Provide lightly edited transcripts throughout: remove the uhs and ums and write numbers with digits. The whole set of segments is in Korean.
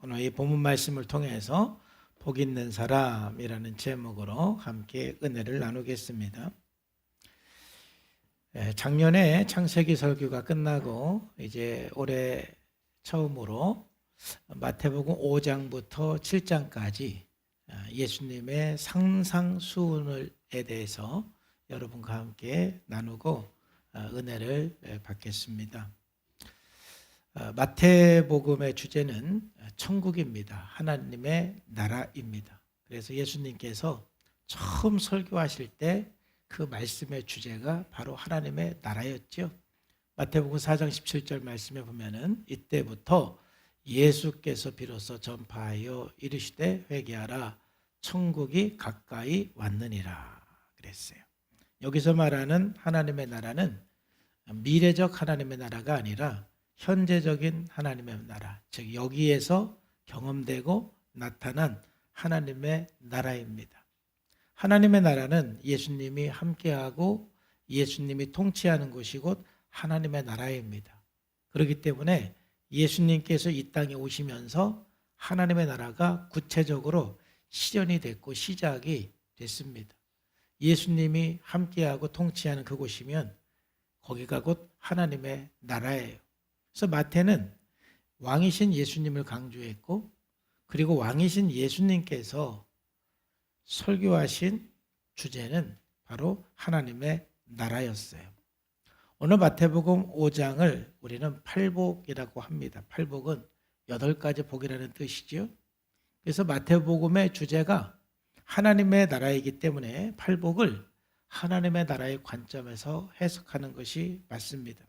오늘 이 본문 말씀을 통해서 복 있는 사람이라는 제목으로 함께 은혜를 나누겠습니다. 작년에 창세기 설교가 끝나고 이제 올해 처음으로 마태복음 5장부터 7장까지 예수님의 상상수훈에 대해서 여러분과 함께 나누고 은혜를 받겠습니다. 마태복음의 주제는 천국입니다. 하나님의 나라입니다. 그래서 예수님께서 처음 설교하실 때 그 말씀의 주제가 바로 하나님의 나라였죠. 마태복음 4장 17절 말씀에 보면은 이때부터 예수께서 비로소 전파하여 이르시되 회개하라 천국이 가까이 왔느니라 그랬어요. 여기서 말하는 하나님의 나라는 미래적 하나님의 나라가 아니라 현재적인 하나님의 나라, 즉 여기에서 경험되고 나타난 하나님의 나라입니다. 하나님의 나라는 예수님이 함께하고 예수님이 통치하는 곳이 곧 하나님의 나라입니다. 그렇기 때문에 예수님께서 이 땅에 오시면서 하나님의 나라가 구체적으로 실현이 됐고 시작이 됐습니다. 예수님이 함께하고 통치하는 그곳이면 거기가 곧 하나님의 나라예요. 그래서 마태는 왕이신 예수님을 강조했고, 그리고 왕이신 예수님께서 설교하신 주제는 바로 하나님의 나라였어요. 오늘 마태복음 5장을 우리는 팔복이라고 합니다. 팔복은 8가지 복이라는 뜻이죠. 그래서 마태복음의 주제가 하나님의 나라이기 때문에 팔복을 하나님의 나라의 관점에서 해석하는 것이 맞습니다.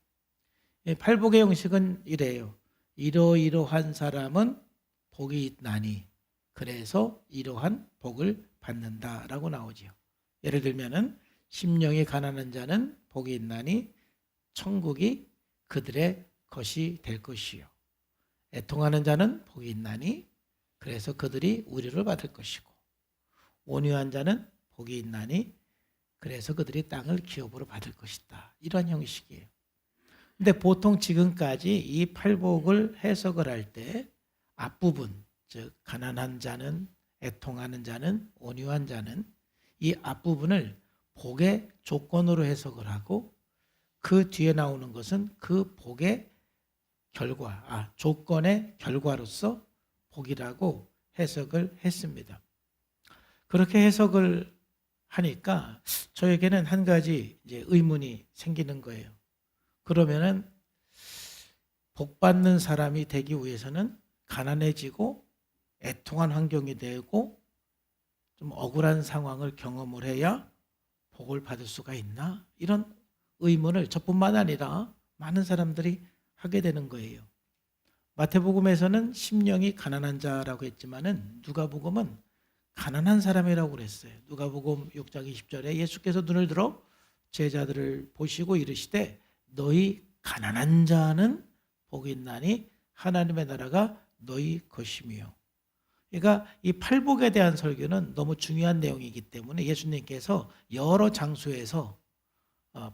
팔복의 형식은 이래요. 이러이러한 사람은 복이 있나니 그래서 이러한 복을 받는다라고 나오죠. 예를 들면은 심령이 가난한 자는 복이 있나니 천국이 그들의 것이 될 것이요. 애통하는 자는 복이 있나니 그래서 그들이 의를 받을 것이고, 온유한 자는 복이 있나니 그래서 그들이 땅을 기업으로 받을 것이다. 이런 형식이에요. 근데 보통 지금까지 이 팔복을 해석을 할 때 앞부분, 즉 가난한 자는, 애통하는 자는, 온유한 자는, 이 앞부분을 복의 조건으로 해석을 하고 그 뒤에 나오는 것은 그 복의 결과, 조건의 결과로서 복이라고 해석을 했습니다. 그렇게 해석을 하니까 저에게는 한 가지 이제 의문이 생기는 거예요. 그러면은 복 받는 사람이 되기 위해서는 가난해지고 애통한 환경이 되고 좀 억울한 상황을 경험을 해야 복을 받을 수가 있나? 이런 의문을 저뿐만 아니라 많은 사람들이 하게 되는 거예요. 마태복음에서는 심령이 가난한 자라고 했지만은 누가복음은 가난한 사람이라고 그랬어요. 누가복음 6장 20절에 예수께서 눈을 들어 제자들을 보시고 이르시되 너희 가난한 자는 복이 있나니 하나님의 나라가 너희 것이며. 그러니까 이 팔복에 대한 설교는 너무 중요한 내용이기 때문에 예수님께서 여러 장소에서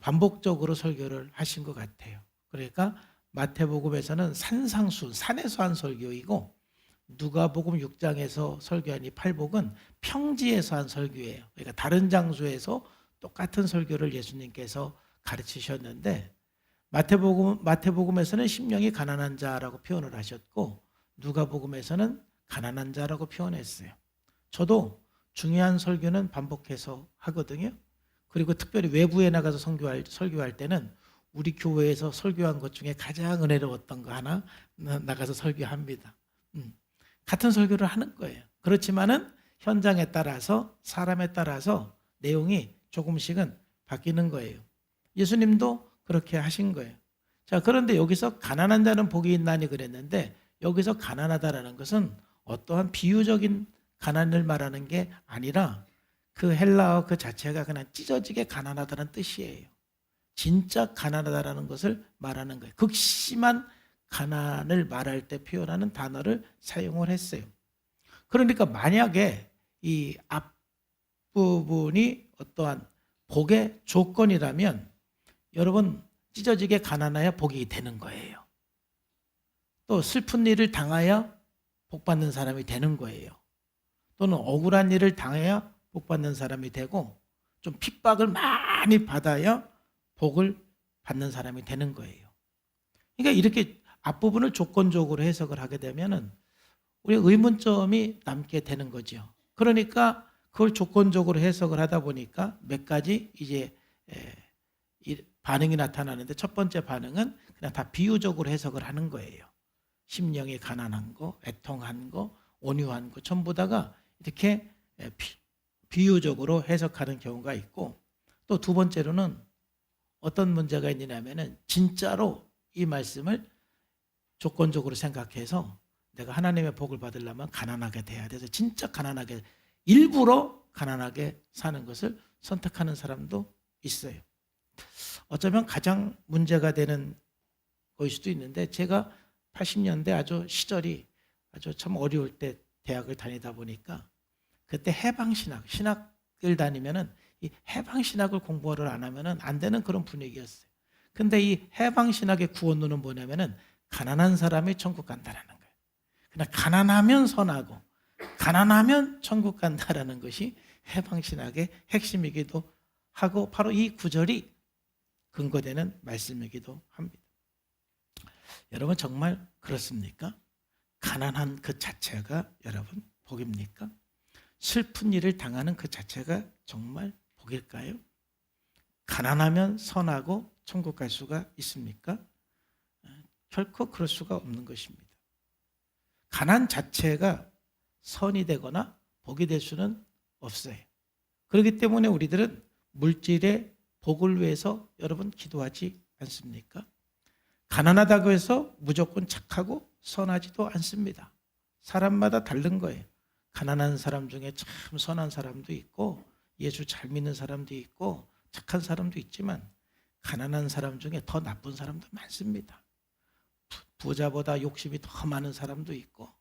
반복적으로 설교를 하신 것 같아요. 그러니까 마태복음에서는 산상수, 산에서 한 설교이고, 누가복음 6장에서 설교한 이 팔복은 평지에서 한 설교예요. 그러니까 다른 장소에서 똑같은 설교를 예수님께서 가르치셨는데, 마태복음에서는 심령이 가난한 자라고 표현을 하셨고, 누가복음에서는 가난한 자라고 표현했어요. 저도 중요한 설교는 반복해서 하거든요. 그리고 특별히 외부에 나가서 설교할 때는 우리 교회에서 설교한 것 중에 가장 은혜로웠던 거 하나 나가서 설교합니다. 같은 설교를 하는 거예요. 그렇지만은 현장에 따라서, 사람에 따라서 내용이 조금씩은 바뀌는 거예요. 예수님도 그렇게 하신 거예요. 자, 그런데 여기서 가난한 자는 복이 있나니 그랬는데, 여기서 가난하다라는 것은 어떠한 비유적인 가난을 말하는 게 아니라 그 헬라어 그 자체가 그냥 찢어지게 가난하다는 뜻이에요. 진짜 가난하다라는 것을 말하는 거예요. 극심한 가난을 말할 때 표현하는 단어를 사용을 했어요. 그러니까 만약에 이 앞부분이 어떠한 복의 조건이라면 여러분 찢어지게 가난해야 복이 되는 거예요. 또 슬픈 일을 당하여 복 받는 사람이 되는 거예요. 또는 억울한 일을 당해야 복 받는 사람이 되고 좀 핍박을 많이 받아야 복을 받는 사람이 되는 거예요. 그러니까 이렇게 앞부분을 조건적으로 해석을 하게 되면은 우리 의문점이 남게 되는 거죠. 그러니까 그걸 조건적으로 해석을 하다 보니까 몇 가지 이제 반응이 나타나는데, 첫 번째 반응은 그냥 다 비유적으로 해석을 하는 거예요. 심령이 가난한 거, 애통한 거, 온유한 거 전부 다가 이렇게 비유적으로 해석하는 경우가 있고, 또 두 번째로는 어떤 문제가 있냐면은 진짜로 이 말씀을 조건적으로 생각해서 내가 하나님의 복을 받으려면 가난하게 돼야 돼서 진짜 가난하게, 일부러 가난하게 사는 것을 선택하는 사람도 있어요. 어쩌면 가장 문제가 되는 것일 수도 있는데, 제가 80년대 시절이 아주 참 어려울 때 대학을 다니다 보니까 그때 신학을 다니면은 이 해방신학을 공부를 안 하면은 안 되는 그런 분위기였어요. 근데 이 해방신학의 구원론은 뭐냐면은 가난한 사람이 천국 간다라는 거예요. 그냥 가난하면 선하고 가난하면 천국 간다라는 것이 해방신학의 핵심이기도 하고, 바로 이 구절이 근거되는 말씀이기도 합니다. 여러분, 정말 그렇습니까? 가난한 그 자체가 여러분 복입니까? 슬픈 일을 당하는 그 자체가 정말 복일까요? 가난하면 선하고 천국 갈 수가 있습니까? 결코 그럴 수가 없는 것입니다. 가난 자체가 선이 되거나 복이 될 수는 없어요. 그렇기 때문에 우리들은 물질의 복을 위해서 여러분 기도하지 않습니까? 가난하다고 해서 무조건 착하고 선하지도 않습니다. 사람마다 다른 거예요. 가난한 사람 중에 참 선한 사람도 있고 예수 잘 믿는 사람도 있고 착한 사람도 있지만, 가난한 사람 중에 더 나쁜 사람도 많습니다. 부자보다 욕심이 더 많은 사람도 있고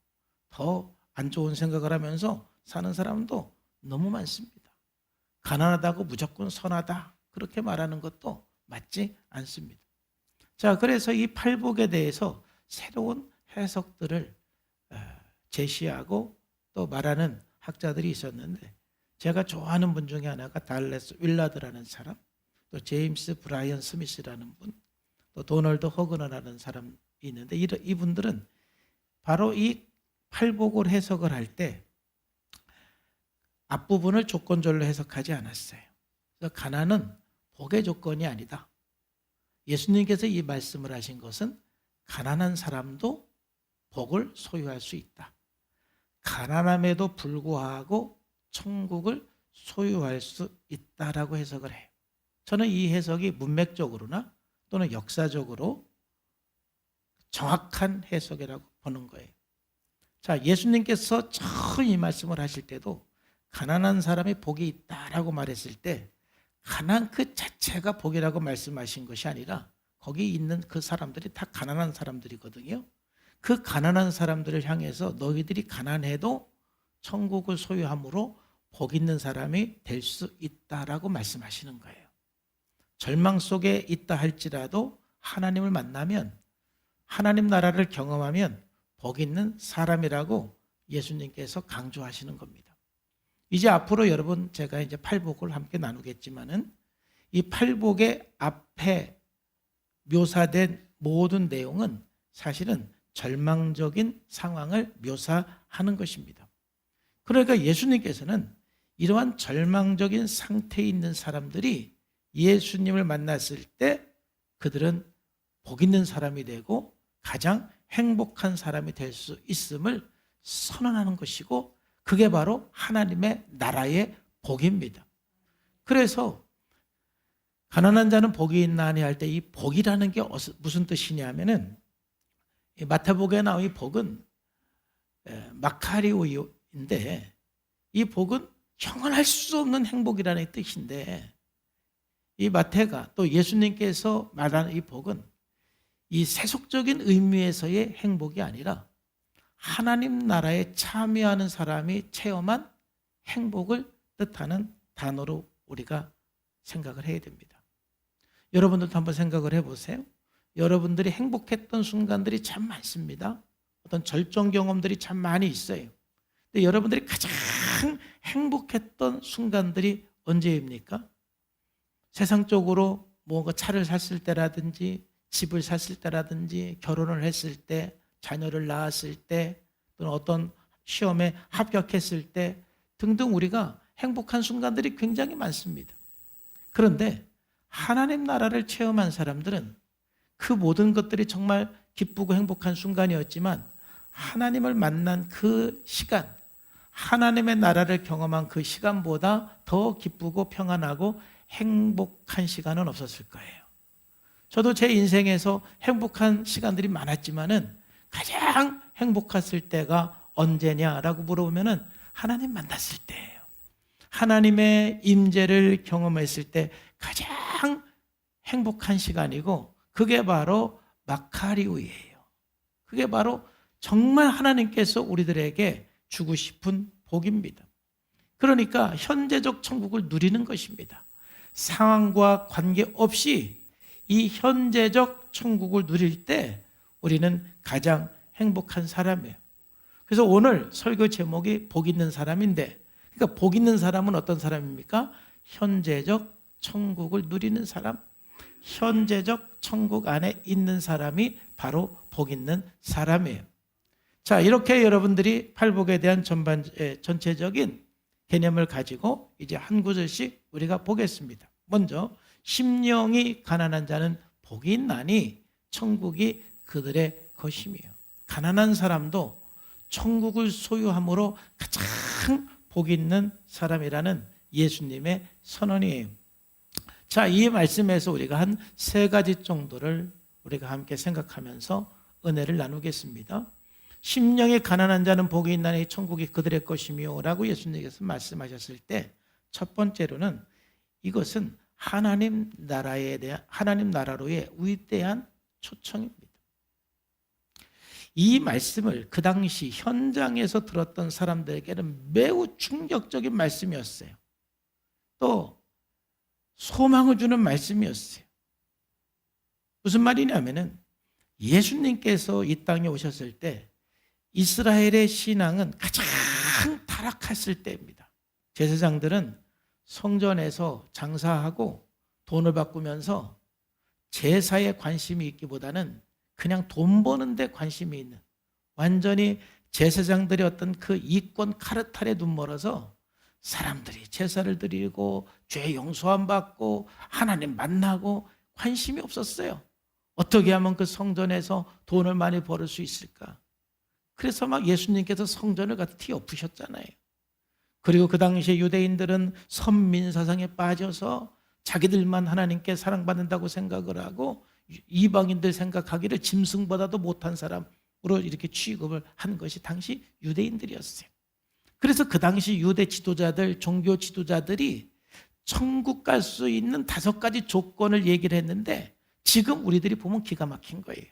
더 안 좋은 생각을 하면서 사는 사람도 너무 많습니다. 가난하다고 무조건 선하다 그렇게 말하는 것도 맞지 않습니다. 자, 그래서 이 팔복에 대해서 새로운 해석들을 제시하고 또 말하는 학자들이 있었는데, 제가 좋아하는 분 중에 하나가 달레스 윌라드라는 사람, 또 제임스 브라이언 스미스라는 분, 또 도널드 허그너라는 사람이 있는데, 이분들은 바로 이 팔복을 해석을 할 때 앞부분을 조건절로 해석하지 않았어요. 그래서 가난은 복의 조건이 아니다. 예수님께서 이 말씀을 하신 것은 가난한 사람도 복을 소유할 수 있다. 가난함에도 불구하고 천국을 소유할 수 있다라고 해석을 해요. 저는 이 해석이 문맥적으로나 또는 역사적으로 정확한 해석이라고 보는 거예요. 자, 예수님께서 처음 이 말씀을 하실 때도 가난한 사람이 복이 있다라고 말했을 때 가난 그 자체가 복이라고 말씀하신 것이 아니라 거기 있는 그 사람들이 다 가난한 사람들이거든요. 그 가난한 사람들을 향해서 너희들이 가난해도 천국을 소유함으로 복 있는 사람이 될 수 있다라고 말씀하시는 거예요. 절망 속에 있다 할지라도 하나님을 만나면, 하나님 나라를 경험하면 복 있는 사람이라고 예수님께서 강조하시는 겁니다. 이제 앞으로 여러분 제가 이제 팔복을 함께 나누겠지만은 이 팔복의 앞에 묘사된 모든 내용은 사실은 절망적인 상황을 묘사하는 것입니다. 그러니까 예수님께서는 이러한 절망적인 상태에 있는 사람들이 예수님을 만났을 때 그들은 복 있는 사람이 되고 가장 행복한 사람이 될 수 있음을 선언하는 것이고, 그게 바로 하나님의 나라의 복입니다. 그래서 가난한 자는 복이 있나니 할 때 이 복이라는 게 무슨 뜻이냐면은, 마태복에 나온 이 복은 마카리오인데, 이 복은 형언할 수 없는 행복이라는 뜻인데, 이 마태가 또 예수님께서 말하는 이 복은 이 세속적인 의미에서의 행복이 아니라 하나님 나라에 참여하는 사람이 체험한 행복을 뜻하는 단어로 우리가 생각을 해야 됩니다. 여러분들도 한번 생각을 해보세요. 여러분들이 행복했던 순간들이 참 많습니다. 어떤 절정 경험들이 참 많이 있어요. 근데 여러분들이 가장 행복했던 순간들이 언제입니까? 세상적으로 뭔가 차를 샀을 때라든지 집을 샀을 때라든지 결혼을 했을 때, 자녀를 낳았을 때, 또는 어떤 시험에 합격했을 때 등등 우리가 행복한 순간들이 굉장히 많습니다. 그런데 하나님 나라를 체험한 사람들은 그 모든 것들이 정말 기쁘고 행복한 순간이었지만 하나님을 만난 그 시간, 하나님의 나라를 경험한 그 시간보다 더 기쁘고 평안하고 행복한 시간은 없었을 거예요. 저도 제 인생에서 행복한 시간들이 많았지만은 가장 행복했을 때가 언제냐라고 물어보면은 하나님 만났을 때예요. 하나님의 임재를 경험했을 때 가장 행복한 시간이고 그게 바로 마카리우예요. 그게 바로 정말 하나님께서 우리들에게 주고 싶은 복입니다. 그러니까 현재적 천국을 누리는 것입니다. 상황과 관계없이 이 현재적 천국을 누릴 때 우리는 가장 행복한 사람이에요. 그래서 오늘 설교 제목이 복 있는 사람인데, 그러니까 복 있는 사람은 어떤 사람입니까? 현재적 천국을 누리는 사람, 현재적 천국 안에 있는 사람이 바로 복 있는 사람이에요. 자, 이렇게 여러분들이 팔복에 대한 전체적인 개념을 가지고 이제 한 구절씩 우리가 보겠습니다. 먼저 심령이 가난한 자는 복이 있나니 천국이 그들의 것이며, 가난한 사람도 천국을 소유함으로 가장 복 있는 사람이라는 예수님의 선언이에요. 자, 이 말씀에서 우리가 한 세 가지 정도를 우리가 함께 생각하면서 은혜를 나누겠습니다. 심령이 가난한 자는 복이 있나니 천국이 그들의 것이며 라고 예수님께서 말씀하셨을 때 첫 번째로는 이것은 하나님 나라로의 위대한 초청입니다. 이 말씀을 그 당시 현장에서 들었던 사람들에게는 매우 충격적인 말씀이었어요. 또 소망을 주는 말씀이었어요. 무슨 말이냐면은 예수님께서 이 땅에 오셨을 때 이스라엘의 신앙은 가장 타락했을 때입니다. 제사장들은 성전에서 장사하고 돈을 바꾸면서 제사에 관심이 있기보다는 그냥 돈 버는 데 관심이 있는, 완전히 제사장들의 어떤 그 이권 카르텔에 눈멀어서 사람들이 제사를 드리고 죄 용서함 받고 하나님 만나고 관심이 없었어요. 어떻게 하면 그 성전에서 돈을 많이 벌을 수 있을까? 그래서 막 예수님께서 성전을 갖다 뒤엎으셨잖아요. 그리고 그 당시에 유대인들은 선민사상에 빠져서 자기들만 하나님께 사랑받는다고 생각을 하고 이방인들 생각하기를 짐승보다도 못한 사람으로 이렇게 취급을 한 것이 당시 유대인들이었어요. 그래서 그 당시 유대 지도자들, 종교 지도자들이 천국 갈 수 있는 5가지 조건을 얘기를 했는데 지금 우리들이 보면 기가 막힌 거예요.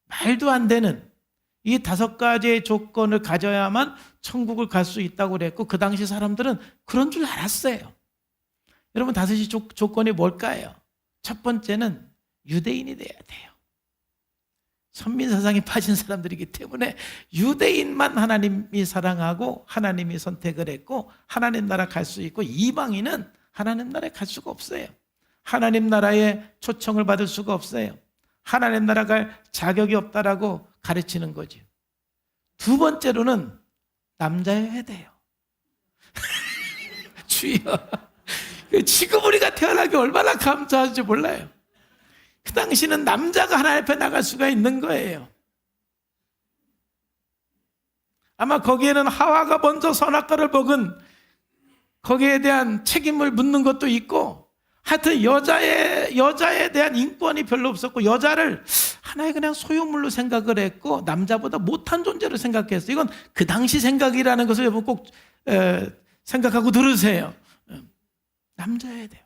말도 안 되는 이 5가지의 조건을 가져야만 천국을 갈 수 있다고 그랬고 그 당시 사람들은 그런 줄 알았어요. 여러분 5이 조건이 뭘까요? 첫 번째는 유대인이 돼야 돼요. 선민사상에 빠진 사람들이기 때문에 유대인만 하나님이 사랑하고 하나님이 선택을 했고 하나님 나라 갈 수 있고 이방인은 하나님 나라에 갈 수가 없어요. 하나님 나라에 초청을 받을 수가 없어요. 하나님 나라 갈 자격이 없다라고 가르치는 거죠. 두 번째로는 남자여야 돼요. 주여, 지금 우리가 태어나기 얼마나 감사한지 몰라요. 그 당시는 남자가 하나님 앞에 나갈 수가 있는 거예요. 아마 거기에는 하와가 먼저 선악과를 먹은 거기에 대한 책임을 묻는 것도 있고, 하여튼 여자에 대한 인권이 별로 없었고 여자를 하나의 그냥 소유물로 생각을 했고 남자보다 못한 존재로 생각했어요. 이건 그 당시 생각이라는 것을 여러분 꼭 생각하고 들으세요. 남자여야 돼요.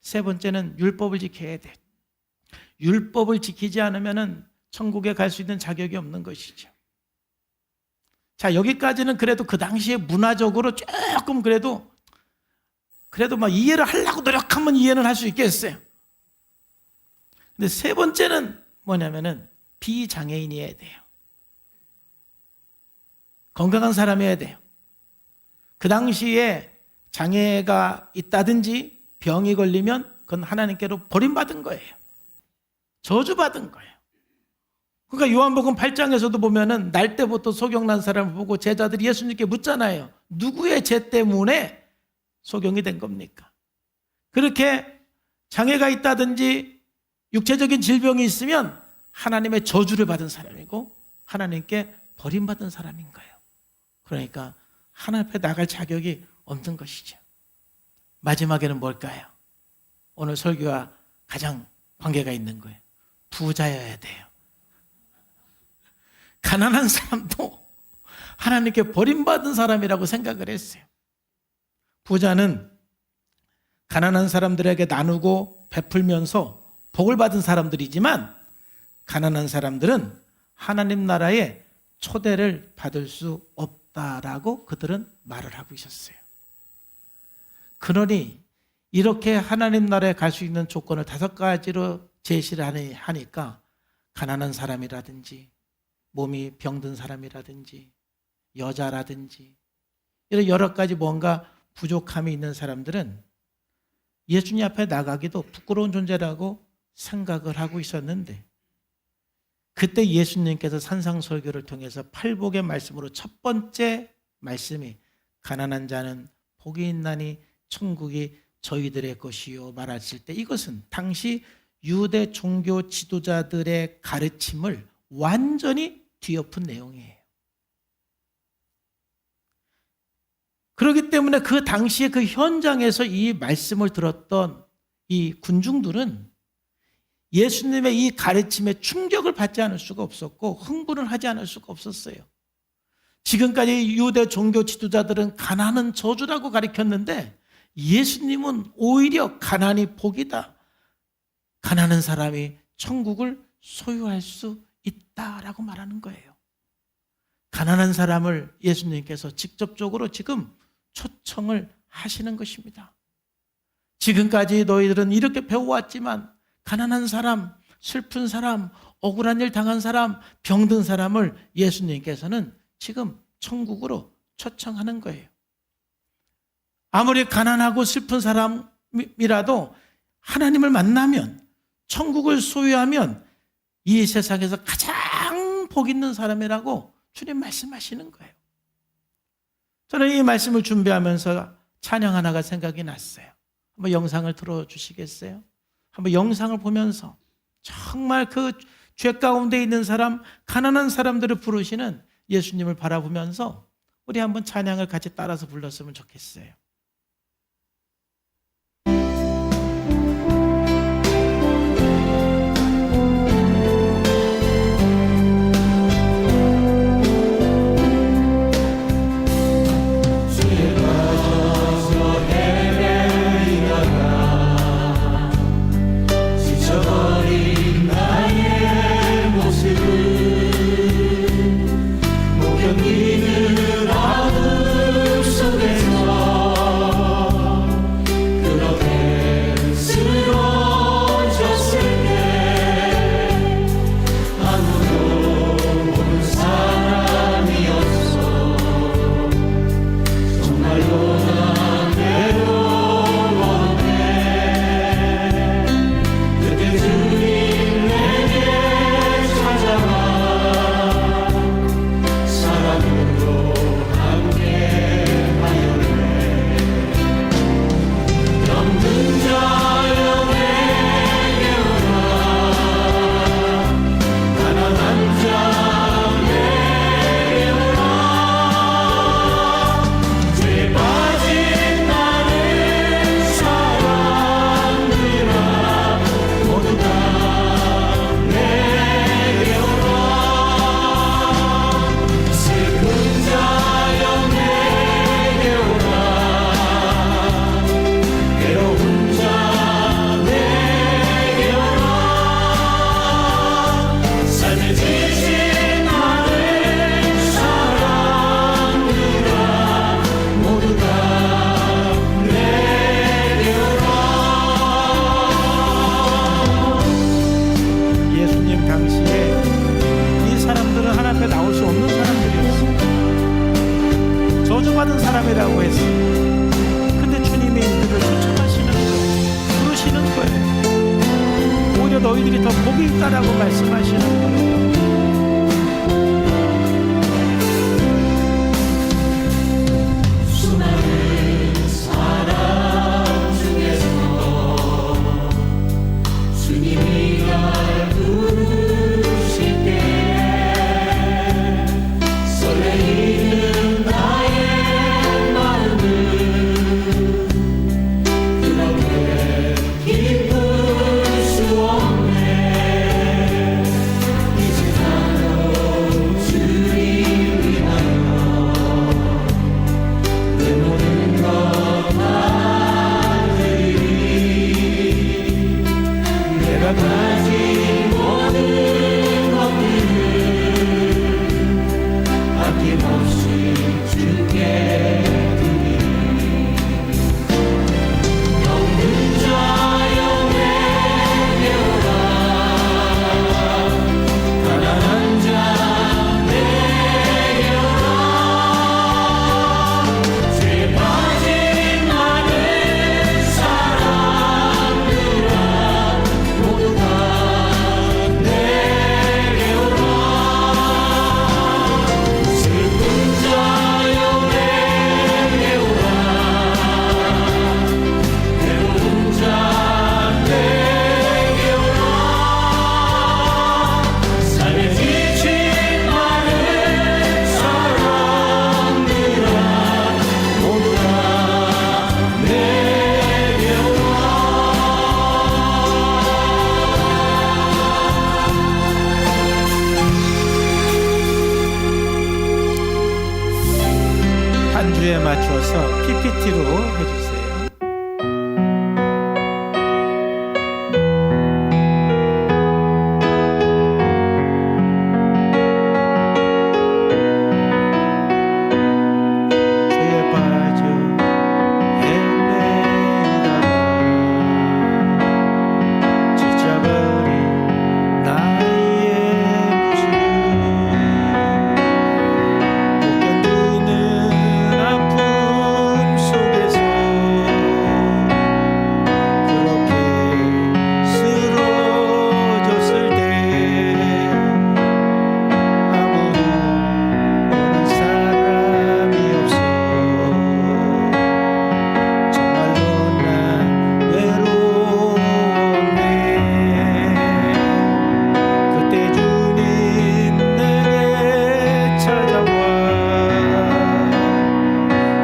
세 번째는 율법을 지켜야 돼요. 율법을 지키지 않으면 천국에 갈 수 있는 자격이 없는 것이죠. 자, 여기까지는 그래도 그 당시에 문화적으로 조금 그래도 막 이해를 하려고 노력하면 이해는 할 수 있겠어요. 근데 세 번째는 뭐냐면은 비장애인이어야 돼요. 건강한 사람이어야 돼요. 그 당시에 장애가 있다든지 병이 걸리면 그건 하나님께로 버림받은 거예요. 저주받은 거예요. 그러니까 요한복음 8장에서도 보면은 날 때부터 소경난 사람을 보고 제자들이 예수님께 묻잖아요. 누구의 죄 때문에 소경이 된 겁니까? 그렇게 장애가 있다든지 육체적인 질병이 있으면 하나님의 저주를 받은 사람이고 하나님께 버림받은 사람인 거예요. 그러니까 하나님 앞에 나갈 자격이 없는 것이죠. 마지막에는 뭘까요? 오늘 설교와 가장 관계가 있는 거예요. 부자여야 돼요. 가난한 사람도 하나님께 버림받은 사람이라고 생각을 했어요. 부자는 가난한 사람들에게 나누고 베풀면서 복을 받은 사람들이지만 가난한 사람들은 하나님 나라에 초대를 받을 수 없다라고 그들은 말을 하고 있었어요. 그러니 이렇게 하나님 나라에 갈 수 있는 조건을 5가지로 제시를 하니까 가난한 사람이라든지 몸이 병든 사람이라든지 여자라든지 이런 여러 가지 뭔가 부족함이 있는 사람들은 예수님 앞에 나가기도 부끄러운 존재라고 생각을 하고 있었는데 그때 예수님께서 산상설교를 통해서 팔복의 말씀으로 첫 번째 말씀이 가난한 자는 복이 있나니 천국이 저희들의 것이요 말하실 때 이것은 당시 유대 종교 지도자들의 가르침을 완전히 뒤엎은 내용이에요. 그렇기 때문에 그 당시에 그 현장에서 이 말씀을 들었던 이 군중들은 예수님의 이 가르침에 충격을 받지 않을 수가 없었고 흥분을 하지 않을 수가 없었어요. 지금까지 유대 종교 지도자들은 가난은 저주라고 가르쳤는데 예수님은 오히려 가난이 복이다. 가난한 사람이 천국을 소유할 수 있다라고 말하는 거예요. 가난한 사람을 예수님께서 직접적으로 지금 초청을 하시는 것입니다. 지금까지 너희들은 이렇게 배워왔지만 가난한 사람, 슬픈 사람, 억울한 일 당한 사람, 병든 사람을 예수님께서는 지금 천국으로 초청하는 거예요. 아무리 가난하고 슬픈 사람이라도 하나님을 만나면 천국을 소유하면 이 세상에서 가장 복 있는 사람이라고 주님 말씀하시는 거예요. 저는 이 말씀을 준비하면서 찬양 하나가 생각이 났어요. 한번 영상을 틀어주시겠어요? 한번 영상을 보면서 정말 그 죄 가운데 있는 사람, 가난한 사람들을 부르시는 예수님을 바라보면서 우리 한번 찬양을 같이 따라서 불렀으면 좋겠어요. 이는 어둠 속에서 상처받은 사람이라고 했어요. 근데 주님이 이들을 초청하시는 거예요. 부르시는 거예요. 오히려 너희들이 더 복이 있다라고 말씀하시는 거예요. 수많은 사람 중에서 주님이 날 부르실 때 설레이는 나의 마음은 그렇게 기쁠 수 없네. 이제 나로 주님 위하여 내 모든 것 다 드리리. 내가 가진 모든 것들을 아낌없이 주께 드리리. 병든 자여 내게 오라. 가난한 자 내게 오라. 죄 빠진 많은 사람들아 모두 다 내게 오라. 슬픈 자여 내게 오라. 외로운 자 내게 오라. 삶에 지친 많은 사람들아 모두 다 내게 오라. 한 주에 맞춰서 PPT로 해주세요. 죄에 빠져 헤매다가 지쳐버린 나의 모습, 못 견디는 아픔 속에서 그렇게 쓰러졌을 때 아무도 오는 사람이 없어. 정말로 난 외로웠네. 그때 주님 내게 찾아와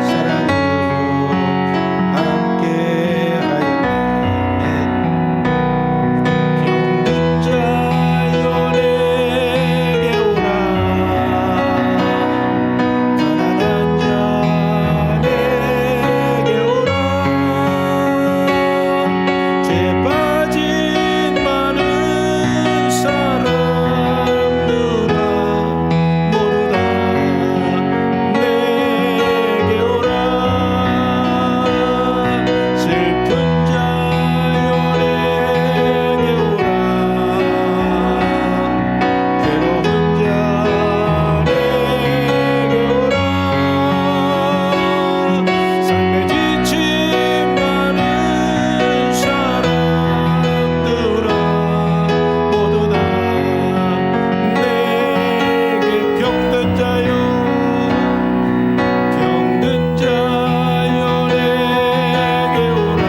사랑으로 함께하였네. 병든 자여 내게 오라. 가난한 자 내게 오라. 죄 빠진 많은 사람들아 모두 다 내게 오라. 슬픈 자여 내게 오라. 괴로운 자 내게 오라. 삶에 지친 많은 사람들아 모두 다 내게. 병든 자여 내게 오라.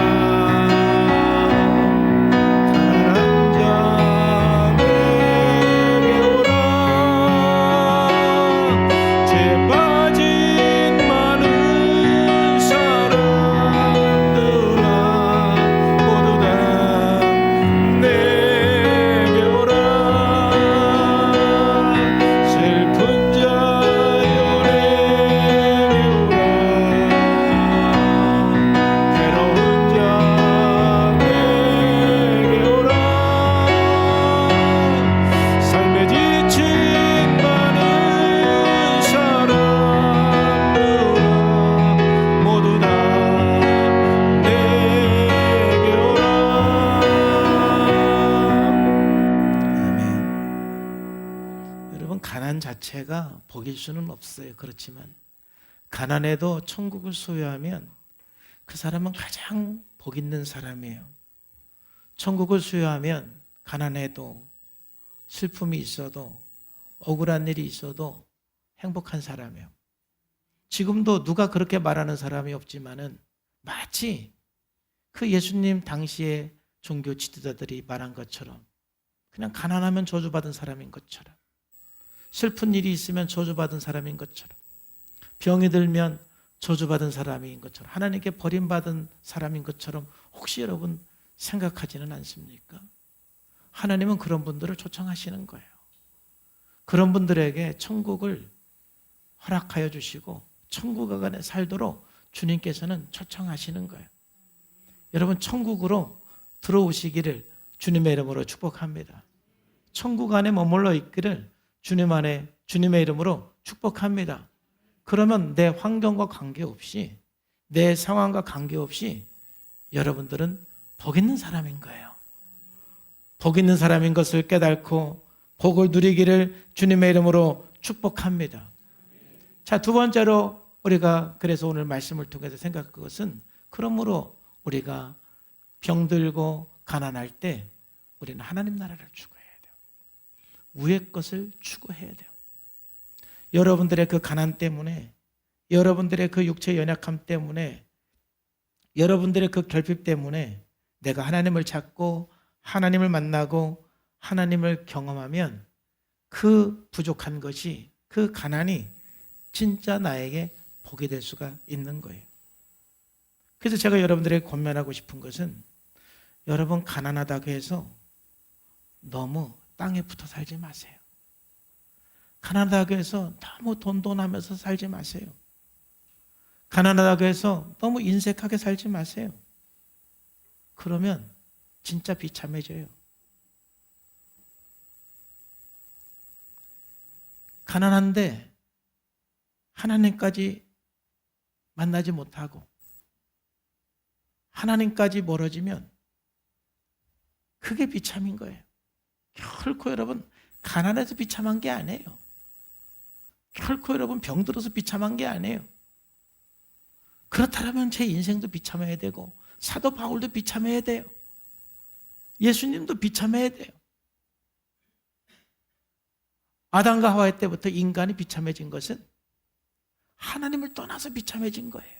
가난한 자 내게 오라. 죄 빠진 많은 사람들아 모두 다 내게 오라. 슬픈 자여 내게 오라. 괴로운 자 내게 오라. 삶에 지친 많은 사람들아 모두 다 내게 오라. 아멘. 여러분, 가난 자체가 복일 수는 없어요. 그렇지만 가난해도 천국을 소유하면 그 사람은 가장 복 있는 사람이에요. 천국을 소유하면 가난해도 슬픔이 있어도 억울한 일이 있어도 행복한 사람이에요. 지금도 누가 그렇게 말하는 사람이 없지만은 마치 그 예수님 당시에 종교 지도자들이 말한 것처럼 그냥 가난하면 저주받은 사람인 것처럼, 슬픈 일이 있으면 저주받은 사람인 것처럼, 병이 들면 저주받은 사람인 것처럼, 하나님께 버림받은 사람인 것처럼 혹시 여러분 생각하지는 않습니까? 하나님은 그런 분들을 초청하시는 거예요. 그런 분들에게 천국을 허락하여 주시고 천국 안에 살도록 주님께서는 초청하시는 거예요. 여러분, 천국으로 들어오시기를 주님의 이름으로 축복합니다. 천국 안에 머물러 있기를 주님의 이름으로 축복합니다. 그러면 내 환경과 관계없이, 내 상황과 관계없이 여러분들은 복 있는 사람인 거예요. 복 있는 사람인 것을 깨닫고 복을 누리기를 주님의 이름으로 축복합니다. 자, 두 번째로 우리가 그래서 오늘 말씀을 통해서 생각할 것은, 그러므로 우리가 병들고 가난할 때 우리는 하나님 나라를 추구해야 돼요. 위의 것을 추구해야 돼요. 여러분들의 그 가난 때문에, 여러분들의 그 육체의 연약함 때문에, 여러분들의 그 결핍 때문에 내가 하나님을 찾고 하나님을 만나고 하나님을 경험하면 그 부족한 것이, 그 가난이 진짜 나에게 복이 될 수가 있는 거예요. 그래서 제가 여러분들에게 권면하고 싶은 것은, 여러분 가난하다고 해서 너무 땅에 붙어 살지 마세요. 가난하다고 해서 너무 돈돈하면서 살지 마세요. 가난하다고 해서 너무 인색하게 살지 마세요. 그러면 진짜 비참해져요. 가난한데 하나님까지 만나지 못하고 하나님까지 멀어지면 그게 비참인 거예요. 결코 여러분 가난해서 비참한 게 아니에요. 결코 여러분 병들어서 비참한 게 아니에요. 그렇다면 제 인생도 비참해야 되고 사도 바울도 비참해야 돼요. 예수님도 비참해야 돼요. 아담과 하와 때부터 인간이 비참해진 것은 하나님을 떠나서 비참해진 거예요.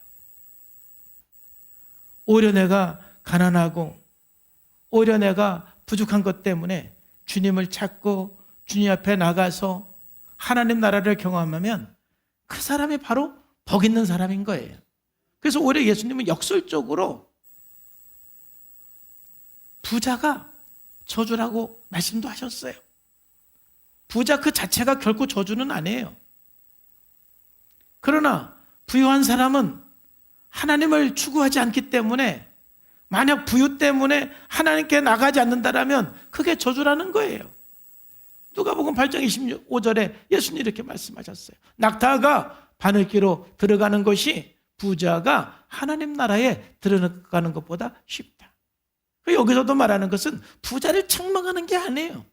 오히려 내가 가난하고 오히려 내가 부족한 것 때문에 주님을 찾고 주님 앞에 나가서 하나님 나라를 경험하면 그 사람이 바로 복 있는 사람인 거예요. 그래서 오히려 예수님은 역설적으로 부자가 저주라고 말씀도 하셨어요. 부자 그 자체가 결코 저주는 아니에요. 그러나 부유한 사람은 하나님을 추구하지 않기 때문에, 만약 부유 때문에 하나님께 나가지 않는다면 그게 저주라는 거예요. 누가복음 8장 25절에 예수님이 이렇게 말씀하셨어요. 낙타가 바늘기로 들어가는 것이 부자가 하나님 나라에 들어가는 것보다 쉽다. 여기서도 말하는 것은 부자를 책망하는 게 아니에요.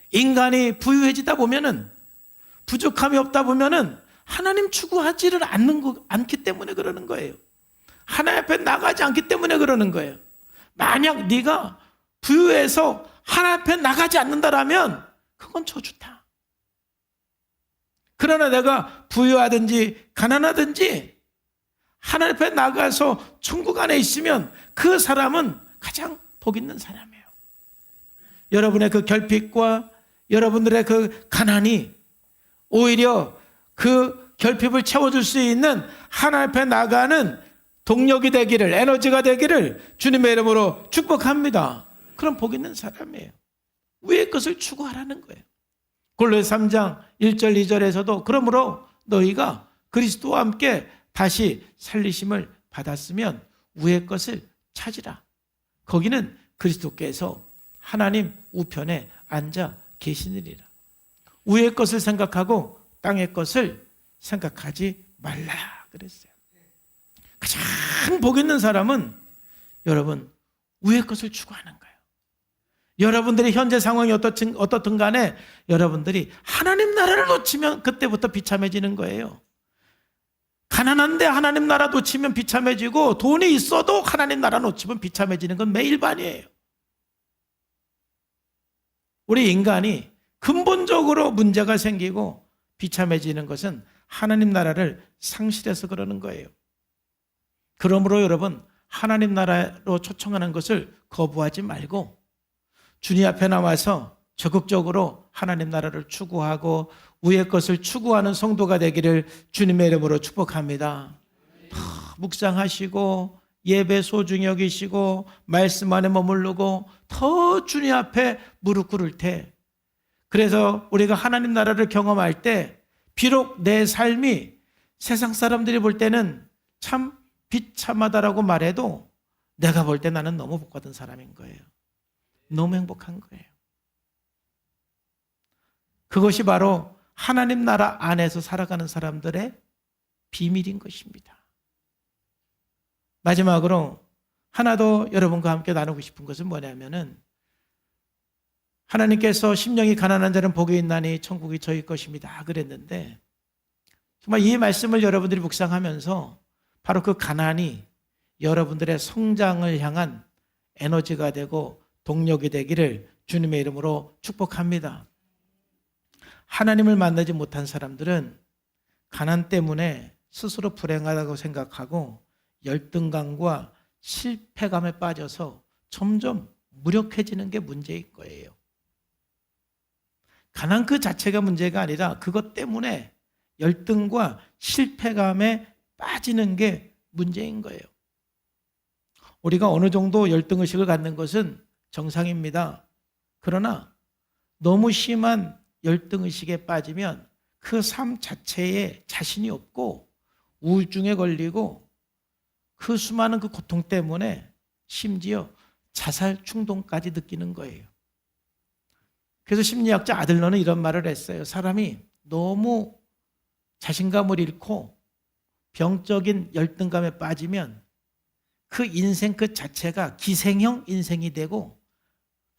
인간이 부유해지다 보면은, 부족함이 없다 보면은 하나님 추구하지를 않기 때문에 그러는 거예요. 하나님 앞에 나가지 않기 때문에 그러는 거예요. 만약 네가 부유해서 하나님 앞에 나가지 않는다라면 그건 저주다. 그러나 내가 부유하든지 가난하든지 하나님 앞에 나가서 천국 안에 있으면 그 사람은 가장 복 있는 사람이에요. 여러분의 그 결핍과 여러분들의 그 가난이 오히려 그 결핍을 채워줄 수 있는 하나님 앞에 나가는 동력이 되기를, 에너지가 되기를 주님의 이름으로 축복합니다. 그럼 복 있는 사람이에요. 위의 것을 추구하라는 거예요. 골로새 3장 1절 2절에서도 그러므로 너희가 그리스도와 함께 다시 살리심을 받았으면 위의 것을 찾으라. 거기는 그리스도께서 하나님 우편에 앉아 계시느니라. 위의 것을 생각하고 땅의 것을 생각하지 말라 그랬어요. 가장 복 있는 사람은 여러분 위의 것을 추구하는 거예요. 여러분들의 현재 상황이 어떻든 간에 여러분들이 하나님 나라를 놓치면 그때부터 비참해지는 거예요. 가난한데 하나님 나라 놓치면 비참해지고 돈이 있어도 하나님 나라 놓치면 비참해지는 건 매일반이에요. 우리 인간이 근본적으로 문제가 생기고 비참해지는 것은 하나님 나라를 상실해서 그러는 거예요. 그러므로 여러분, 하나님 나라로 초청하는 것을 거부하지 말고 주님 앞에 나와서 적극적으로 하나님 나라를 추구하고 위의 것을 추구하는 성도가 되기를 주님의 이름으로 축복합니다. 묵상하시고 예배 소중히 여기시고 말씀 안에 머무르고 더 주님 앞에 무릎 꿇을 때, 그래서 우리가 하나님 나라를 경험할 때 비록 내 삶이 세상 사람들이 볼 때는 참 비참하다라고 말해도 내가 볼 때 나는 너무 복 받은 사람인 거예요. 너무 행복한 거예요. 그것이 바로 하나님 나라 안에서 살아가는 사람들의 비밀인 것입니다. 마지막으로 하나 더 여러분과 함께 나누고 싶은 것은 뭐냐면은, 하나님께서 심령이 가난한 자는 복이 있나니 천국이 저희 것입니다 그랬는데, 정말 이 말씀을 여러분들이 묵상하면서 바로 그 가난이 여러분들의 성장을 향한 에너지가 되고 동력이 되기를 주님의 이름으로 축복합니다. 하나님을 만나지 못한 사람들은 가난 때문에 스스로 불행하다고 생각하고 열등감과 실패감에 빠져서 점점 무력해지는 게 문제일 거예요. 가난 그 자체가 문제가 아니라 그것 때문에 열등과 실패감에 빠지는 게 문제인 거예요. 우리가 어느 정도 열등의식을 갖는 것은 정상입니다. 그러나 너무 심한 열등의식에 빠지면 그 삶 자체에 자신이 없고 우울증에 걸리고 그 수많은 그 고통 때문에 심지어 자살 충동까지 느끼는 거예요. 그래서 심리학자 아들러는 이런 말을 했어요. 사람이 너무 자신감을 잃고 병적인 열등감에 빠지면 그 인생 그 자체가 기생형 인생이 되고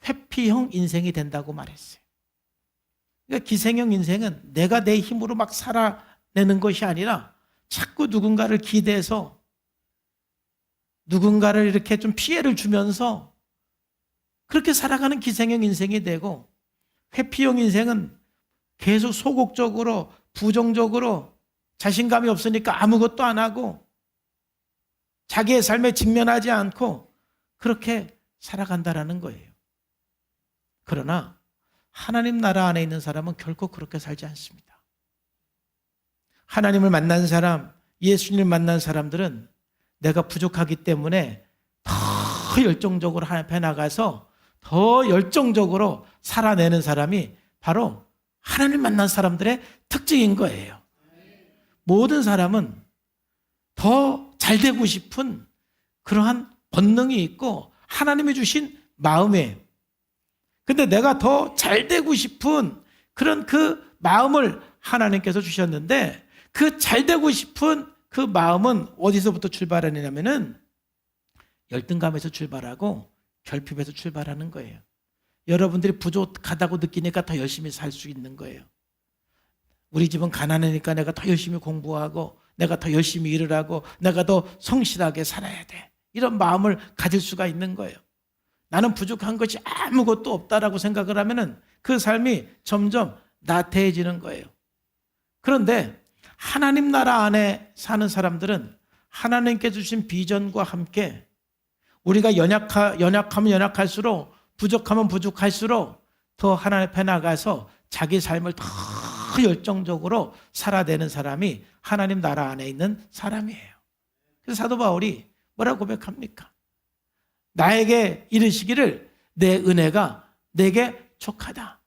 회피형 인생이 된다고 말했어요. 그러니까 기생형 인생은 내가 내 힘으로 막 살아내는 것이 아니라 자꾸 누군가를 기대서 누군가를 이렇게 좀 피해를 주면서 그렇게 살아가는 기생형 인생이 되고, 회피형 인생은 계속 소극적으로 부정적으로 자신감이 없으니까 아무것도 안 하고 자기의 삶에 직면하지 않고 그렇게 살아간다라는 거예요. 그러나 하나님 나라 안에 있는 사람은 결코 그렇게 살지 않습니다. 하나님을 만난 사람, 예수님을 만난 사람들은 내가 부족하기 때문에 더 열정적으로 하나님 앞에 나가서 더 열정적으로 살아내는 사람이 바로 하나님 만난 사람들의 특징인 거예요. 모든 사람은 더 잘 되고 싶은 그러한 본능이 있고 하나님이 주신 마음이에요. 근데 내가 더 잘 되고 싶은 그런 그 마음을 하나님께서 주셨는데, 그 잘 되고 싶은 그 마음은 어디서부터 출발하느냐면은 열등감에서 출발하고 결핍에서 출발하는 거예요. 여러분들이 부족하다고 느끼니까 더 열심히 살 수 있는 거예요. 우리 집은 가난하니까 내가 더 열심히 공부하고 내가 더 열심히 일을 하고 내가 더 성실하게 살아야 돼, 이런 마음을 가질 수가 있는 거예요. 나는 부족한 것이 아무것도 없다라고 생각을 하면은 그 삶이 점점 나태해지는 거예요. 그런데 하나님 나라 안에 사는 사람들은 하나님께 주신 비전과 함께 우리가 연약하면 연약할수록, 부족하면 부족할수록 더 하나님 앞에 나가서 자기 삶을 더 열정적으로 살아내는 사람이 하나님 나라 안에 있는 사람이에요. 그래서 사도 바울이 뭐라고 고백합니까? 나에게 이르시기를 내 은혜가 내게 족하다.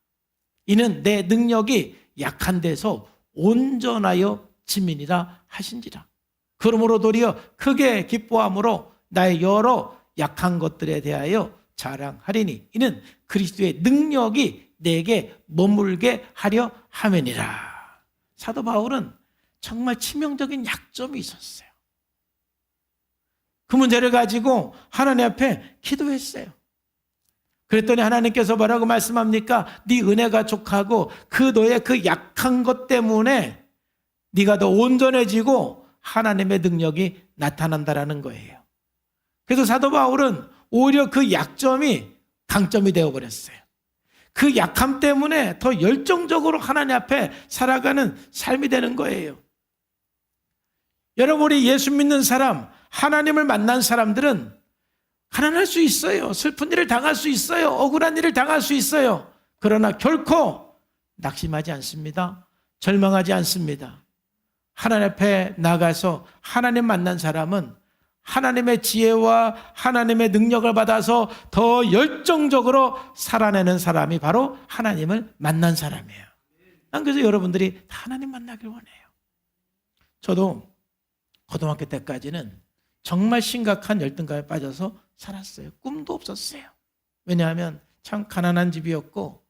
이는 내 능력이 약한 데서 온전하여 짐이니라 하신지라. 그러므로 도리어 크게 기뻐함으로 나의 여러 약한 것들에 대하여 자랑하리니 이는 그리스도의 능력이 내게 머물게 하려 함이니라. 사도 바울은 정말 치명적인 약점이 있었어요. 그 문제를 가지고 하나님 앞에 기도했어요. 그랬더니 하나님께서 뭐라고 말씀합니까? 네 은혜가 족하고 그 너의 그 약한 것 때문에 네가 더 온전해지고 하나님의 능력이 나타난다라는 거예요. 그래서 사도 바울은 오히려 그 약점이 강점이 되어버렸어요. 그 약함 때문에 더 열정적으로 하나님 앞에 살아가는 삶이 되는 거예요. 여러분이 예수 믿는 사람, 하나님을 만난 사람들은 가난할 수 있어요. 슬픈 일을 당할 수 있어요. 억울한 일을 당할 수 있어요. 그러나 결코 낙심하지 않습니다. 절망하지 않습니다. 하나님 앞에 나가서 하나님 만난 사람은 하나님의 지혜와 하나님의 능력을 받아서 더 열정적으로 살아내는 사람이 바로 하나님을 만난 사람이에요. 난 그래서 여러분들이 다 하나님 만나길 원해요. 저도 고등학교 때까지는 정말 심각한 열등감에 빠져서 살았어요. 꿈도 없었어요. 왜냐하면 참 가난한 집이었고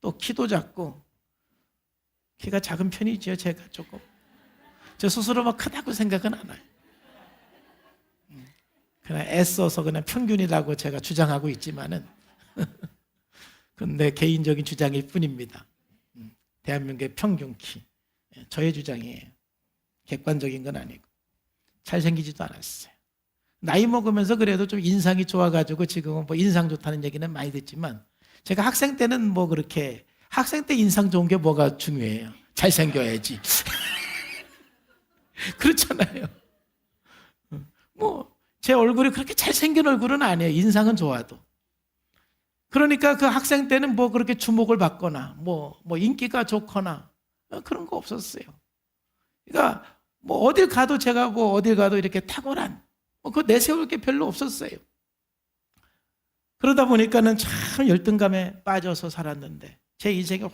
또 키도 작고, 키가 작은 편이지요. 제가 조금 저 스스로 막 크다고 생각은 안 해요. 그냥 애써서 그냥 평균이라고 제가 주장하고 있지만은 그건 내 개인적인 주장일 뿐입니다. 대한민국의 평균 키, 저의 주장이에요. 객관적인 건 아니고. 잘생기지도 않았어요. 나이 먹으면서 그래도 좀 인상이 좋아가지고 지금은 뭐 인상 좋다는 얘기는 많이 듣지만, 제가 학생 때는 뭐 그렇게, 학생 때 인상 좋은 게 뭐가 중요해요? 잘생겨야지. 그렇잖아요. 뭐 제 얼굴이 그렇게 잘생긴 얼굴은 아니에요. 인상은 좋아도. 그러니까 그 학생 때는 뭐 그렇게 주목을 받거나 뭐 인기가 좋거나 그런 거 없었어요. 그러니까 뭐 어딜 가도, 제가 뭐 어딜 가도 이렇게 탁월한 그거 내세울 게 별로 없었어요. 그러다 보니까는 참 열등감에 빠져서 살았는데, 제 인생이 확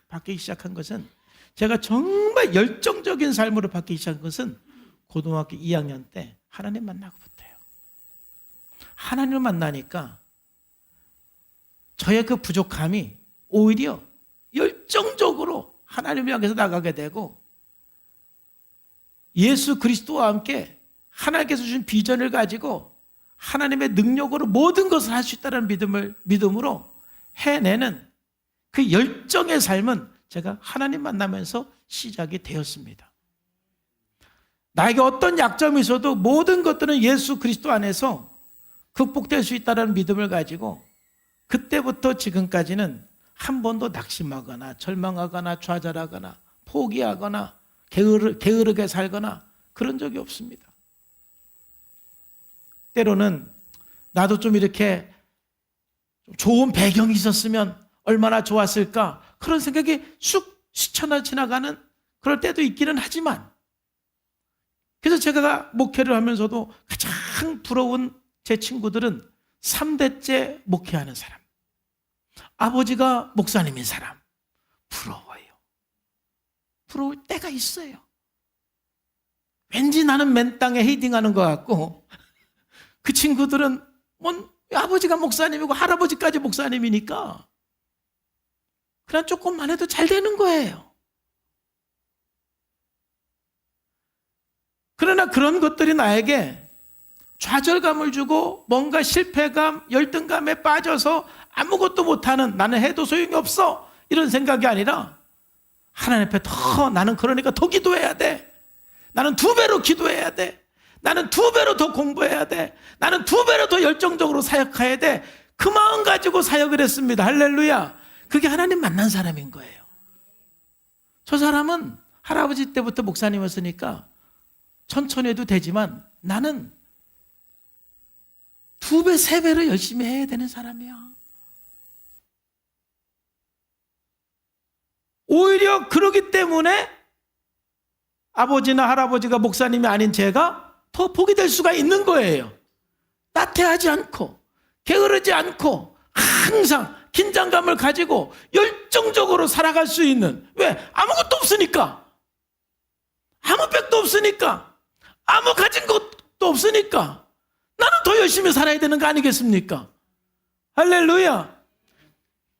바뀌기 시작한 것은, 제가 정말 열정적인 삶으로 바뀌기 시작한 것은 고등학교 2학년 때 하나님 만나고부터예요. 하나님을 만나니까 저의 그 부족함이 오히려 열정적으로 하나님을 향해서 나가게 되고, 예수 그리스도와 함께 하나님께서 주신 비전을 가지고 하나님의 능력으로 모든 것을 할 수 있다는 믿음으로 해내는 그 열정의 삶은 제가 하나님 만나면서 시작이 되었습니다. 나에게 어떤 약점이 있어도 모든 것들은 예수 그리스도 안에서 극복될 수 있다는 믿음을 가지고 그때부터 지금까지는 한 번도 낙심하거나 절망하거나 좌절하거나 포기하거나 게으르게 살거나 그런 적이 없습니다. 때로는 나도 좀 이렇게 좋은 배경이 있었으면 얼마나 좋았을까, 그런 생각이 쑥 스쳐 지나가는 그럴 때도 있기는 하지만, 그래서 제가 목회를 하면서도 가장 부러운 제 친구들은 3대째 목회하는 사람, 아버지가 목사님인 사람. 부러워요. 부러울 때가 있어요. 왠지 나는 맨 땅에 헤딩하는 것 같고, 그 친구들은 아버지가 목사님이고 할아버지까지 목사님이니까 그냥 조금만 해도 잘 되는 거예요. 그러나 그런 것들이 나에게 좌절감을 주고 뭔가 실패감, 열등감에 빠져서 아무것도 못하는, 나는 해도 소용이 없어, 이런 생각이 아니라 하나님 앞에 나는 그러니까 더 기도해야 돼. 나는 2배로 기도해야 돼. 나는 2배로 더 공부해야 돼. 나는 2배로 더 열정적으로 사역해야 돼. 그 마음 가지고 사역을 했습니다. 할렐루야. 그게 하나님 만난 사람인 거예요. 저 사람은 할아버지 때부터 목사님이었으니까 천천히 해도 되지만, 나는 2배, 3배로 열심히 해야 되는 사람이야. 오히려 그러기 때문에 아버지나 할아버지가 목사님이 아닌 제가 더 복이 될 수가 있는 거예요. 나태하지 않고 게으르지 않고 항상 긴장감을 가지고 열정적으로 살아갈 수 있는, 왜? 아무것도 없으니까, 아무 백도 없으니까, 아무 가진 것도 없으니까 나는 더 열심히 살아야 되는 거 아니겠습니까? 할렐루야.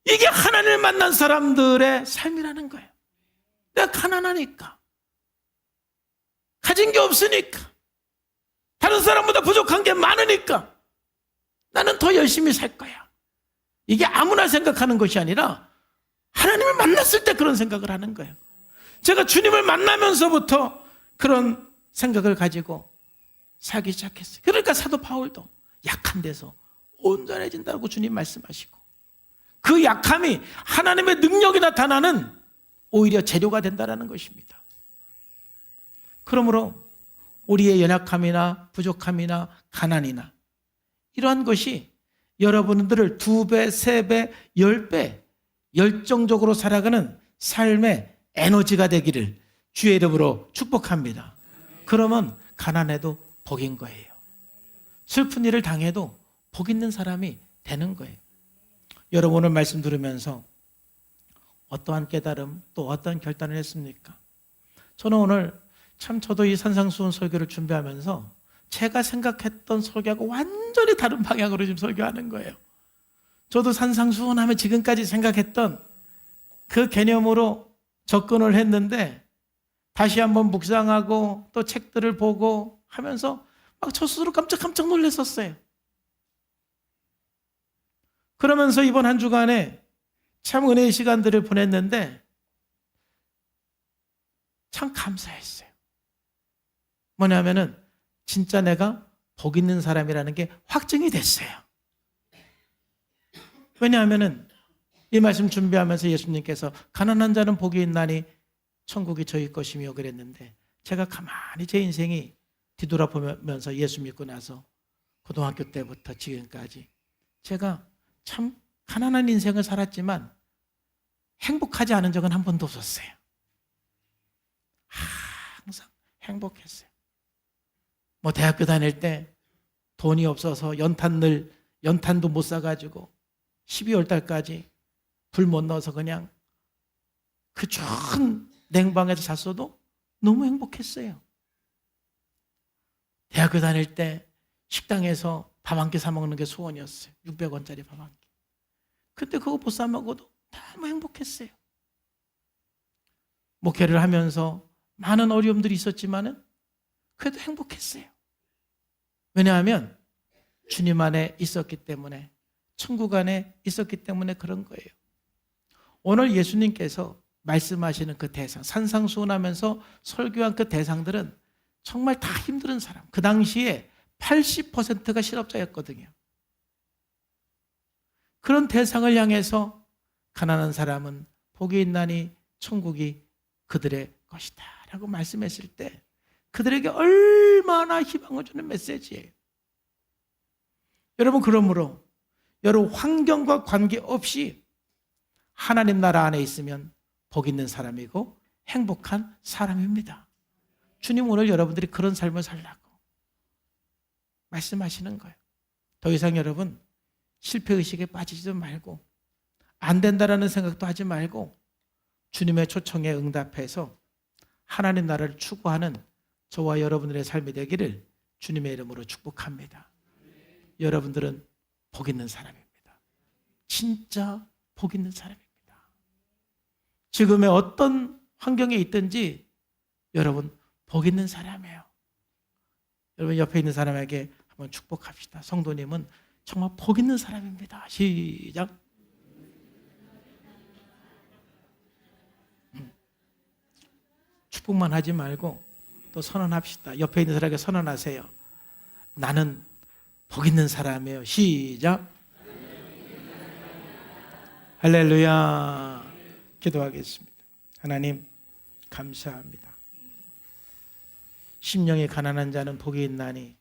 이게 하나님을 만난 사람들의 삶이라는 거예요. 내가 가난하니까, 가진 게 없으니까, 다른 사람보다 부족한 게 많으니까 나는 더 열심히 살 거야. 이게 아무나 생각하는 것이 아니라 하나님을 만났을 때 그런 생각을 하는 거예요. 제가 주님을 만나면서부터 그런 생각을 가지고 살기 시작했어요. 그러니까 사도 바울도 약한 데서 온전해진다고 주님 말씀하시고, 그 약함이 하나님의 능력이 나타나는 오히려 재료가 된다는 것입니다. 그러므로 우리의 연약함이나 부족함이나 가난이나 이러한 것이 여러분들을 2배, 3배, 10배 열정적으로 살아가는 삶의 에너지가 되기를 주의 이름으로 축복합니다. 그러면 가난해도 복인 거예요. 슬픈 일을 당해도 복 있는 사람이 되는 거예요. 여러분 오늘 말씀 들으면서 어떠한 깨달음 또 어떠한 결단을 했습니까? 저는 오늘 참 저도 이 산상수훈 설교를 준비하면서 제가 생각했던 설교하고 완전히 다른 방향으로 지금 설교하는 거예요. 저도 산상수훈하면 지금까지 생각했던 그 개념으로 접근을 했는데 다시 한번 묵상하고 또 책들을 보고 하면서 막 저 스스로 깜짝 놀랐었어요. 그러면서 이번 한 주간에 참 은혜의 시간들을 보냈는데 참 감사했어요. 뭐냐면은 진짜 내가 복 있는 사람이라는 게 확증이 됐어요. 왜냐하면은 이 말씀 준비하면서 예수님께서 가난한 자는 복이 있나니 천국이 저희 것이며 그랬는데, 제가 가만히 제 인생이 뒤돌아보면서 예수 믿고 나서 고등학교 때부터 지금까지 제가 참 가난한 인생을 살았지만 행복하지 않은 적은 한 번도 없었어요. 항상 행복했어요. 뭐 대학교 다닐 때 돈이 없어서 연탄도 못 사가지고 12월 달까지 불 못 넣어서 그냥 그 좋은 냉방에서 잤어도 너무 행복했어요. 대학교 다닐 때 식당에서 밥 한 끼 사 먹는 게 소원이었어요. 600원짜리 밥 한 끼. 근데 그거 못 사 먹어도 너무 행복했어요. 목회를 하면서 많은 어려움들이 있었지만은 그래도 행복했어요. 왜냐하면 주님 안에 있었기 때문에, 천국 안에 있었기 때문에 그런 거예요. 오늘 예수님께서 말씀하시는 그 대상, 산상수훈하면서 설교한 그 대상들은 정말 다 힘든 사람. 그 당시에 80%가 실업자였거든요. 그런 대상을 향해서 가난한 사람은 복이 있나니 천국이 그들의 것이다 라고 말씀했을 때 그들에게 얼마나 희망을 주는 메시지예요. 여러분, 그러므로 여러분 환경과 관계없이 하나님 나라 안에 있으면 복 있는 사람이고 행복한 사람입니다. 주님 오늘 여러분들이 그런 삶을 살라고 말씀하시는 거예요. 더 이상 여러분 실패의식에 빠지지도 말고 안 된다라는 생각도 하지 말고 주님의 초청에 응답해서 하나님 나라를 추구하는 저와 여러분들의 삶이 되기를 주님의 이름으로 축복합니다. 여러분들은 복 있는 사람입니다. 진짜 복 있는 사람입니다. 지금의 어떤 환경에 있든지 여러분 복 있는 사람이에요. 여러분 옆에 있는 사람에게 한번 축복합시다. 성도님은 정말 복 있는 사람입니다. 시작. 축복만 하지 말고 또 선언합시다. 옆에 있는 사람에게 선언하세요. 나는 복 있는 사람이에요. 시작. 할렐루야. 기도하겠습니다. 하나님 감사합니다. 심령이 가난한 자는 복이 있나니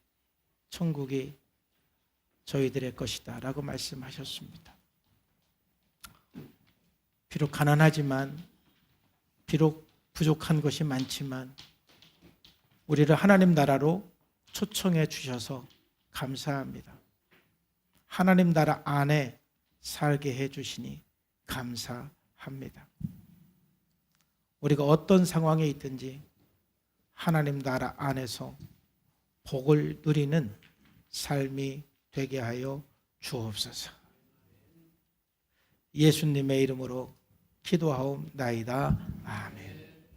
천국이 저희들의 것이다 라고 말씀하셨습니다. 비록 가난하지만, 비록 부족한 것이 많지만 우리를 하나님 나라로 초청해 주셔서 감사합니다. 하나님 나라 안에 살게 해 주시니 감사합니다. 우리가 어떤 상황에 있든지 하나님 나라 안에서 복을 누리는 삶이 되게 하여 주옵소서. 예수님의 이름으로 기도하옵나이다. 아멘.